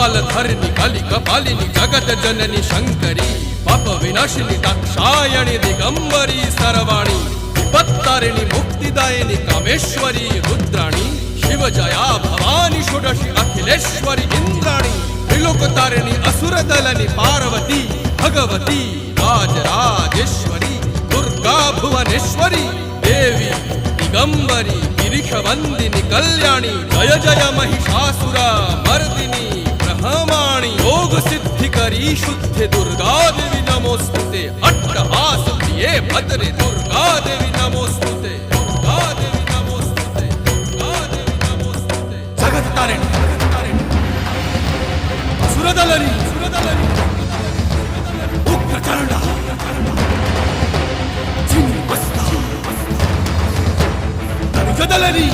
कपालधरिणि कलिकपालिनि जगत जननि शंकरी पाप विनाशिनी दाक्षायणि दिगंबरी सर्वाणी विपत्तारिणि मुक्तिदायिनी कामेश्वरी रुद्राणी शिवजया भवानी षोडशी अखिलेश्वरी इंद्राणी त्रिलोकतारिणि असुरदलनि पार्वती भगवती राजराजेश्वरी दुर्गा भुवनेश्वरी देवी दिगंबरी गिरिशवंदिनी कल्याणी जय जय महिषासुर मर्दिनी ब्रह्माणी योग सिद्धिकरी शुद्धे दुर्गा देवी नमोस्तुते अट्टहास प्रिये भद्रे दुर्गा देवी नमोस्तुते दुर्गा देवी नमोस्तुते दुर्गा देवी नमोस्तुते जगत तारिणी सुरदलनी उग्रचंडा चिन्मस्ता गदलनी